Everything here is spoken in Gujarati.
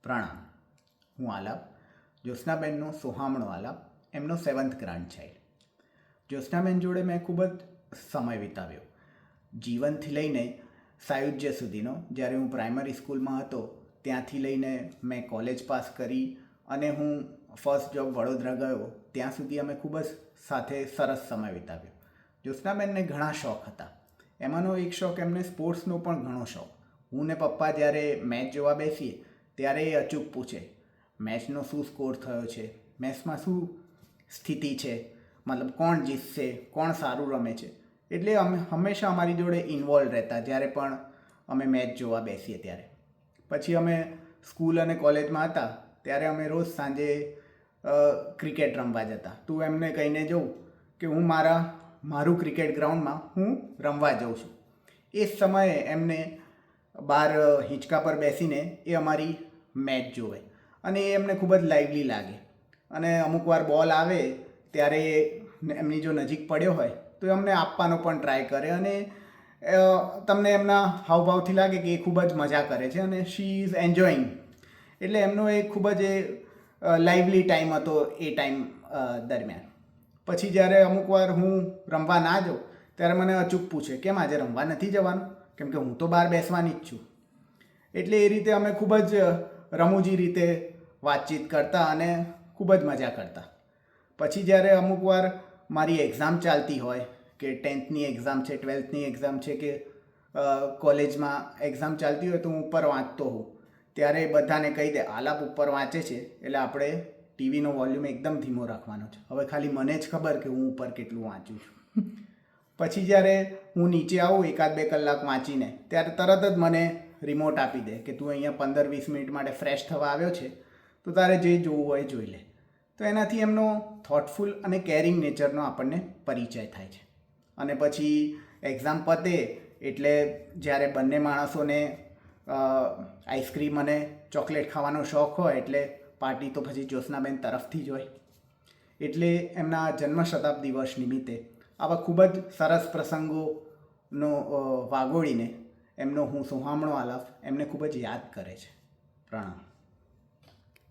પ્રણામ. હું આલાપ, જ્યોત્સનાબેનનો સોહામણો આલાપ, એમનો 7th ગ્રાન્ડ ચાઇલ્ડ. જ્યોત્સનાબેન જોડે મેં ખૂબ જ સમય વિતાવ્યો, જીવનથી લઈને સાયુજ્ય સુધીનો. જ્યારે હું પ્રાઇમરી સ્કૂલમાં હતો ત્યાંથી લઈને મેં કોલેજ પાસ કરી અને હું ફર્સ્ટ જોબ વડોદરા ગયો ત્યાં સુધી અમે ખૂબ જ સાથે સરસ સમય વિતાવ્યો. જ્યોત્સનાબેનને ઘણા શોખ હતા. એમાંનો એક શોખ એમને સ્પોર્ટ્સનો પણ ઘણો શોખ. હું ને પપ્પા જ્યારે મેચ જોવા બેસીએ ત્યારે એ અચૂક પૂછે, મેચનો શું સ્કોર થયો છે, મેચમાં શું સ્થિતિ છે, મતલબ કોણ જીતશે, કોણ સારું રમે છે. એટલે અમે હંમેશા અમારી જોડે ઇન્વોલ્વ રહેતા જ્યારે પણ અમે મેચ જોવા બેસીએ ત્યારે. પછી અમે સ્કૂલ અને કોલેજમાં હતા ત્યારે અમે રોજ સાંજે ક્રિકેટ રમવા જતા. તું એમને કહીને જઉં કે હું મારું ક્રિકેટ ગ્રાઉન્ડમાં હું રમવા જાઉં છું. એ સમયે એમને બહાર હિંચકા પર બેસીને એ અમારી મેચ જોવે અને એ એમને ખૂબ જ લાઇવલી લાગે. અને અમુક વાર બોલ આવે ત્યારે એમની જો નજીક પડ્યો હોય તો એ અમને આપવાનો પણ ટ્રાય કરે અને તમને એમના હાવભાવથી લાગે કે એ ખૂબ જ મજા કરે છે અને શી ઇઝ એન્જોઈંગ. એટલે એમનો એ ખૂબ જ લાઇવલી ટાઈમ હતો એ ટાઈમ દરમિયાન. પછી જ્યારે અમુક વાર હું રમવા ના જાઉં ત્યારે મને અચૂક પૂછે કેમ આજે રમવા નથી જવાનું, કેમ કે હું તો બહાર બેસવાની જ છું. એટલે એ રીતે અમે ખૂબ જ રમૂજી રીતે વાતચીત કરતા અને ખૂબ જ મજા કરતા. પછી જ્યારે અમુક વાર મારી એક્ઝામ ચાલતી હોય કે 10thની એક્ઝામ છે, 12thની એક્ઝામ છે કે કોલેજમાં એક્ઝામ ચાલતી હોય તો હું ઉપર વાંચતો હોઉં ત્યારે બધાને કહી દે આલાપ ઉપર વાંચે છે એટલે આપણે ટીવીનો વોલ્યુમ એકદમ ધીમો રાખવાનો છે. હવે ખાલી મને જ ખબર કે હું ઉપર કેટલું વાંચું છું. પછી જ્યારે હું નીચે આવું 1-2 કલાક વાંચીને ત્યારે તરત જ મને રિમોટ આપી દે કે તું અહીંયા 15-20 મિનિટ માટે ફ્રેશ થવા આવ્યો છે તો તારે જે જોવું હોય જોઈ લે. તો એનાથી એમનો થોટફુલ અને કેરિંગ નેચરનો આપણને પરિચય થાય છે. અને પછી એક્ઝામ પતે એટલે જ્યારે બંને માણસોને આઈસ્ક્રીમ અને ચોકલેટ ખાવાનો શોખ હોય એટલે પાર્ટી તો પછી જ્યોત્સનાબેન તરફથી જ હોય. એટલે એમના જન્મ શતાબ્દી વર્ષ નિમિત્તે આવા ખૂબ જ સરસ પ્રસંગોનો વાગોળીને એમનો હું સોહામણો આલાપ એમને ખૂબ જ યાદ કરે છે. પ્રણામ.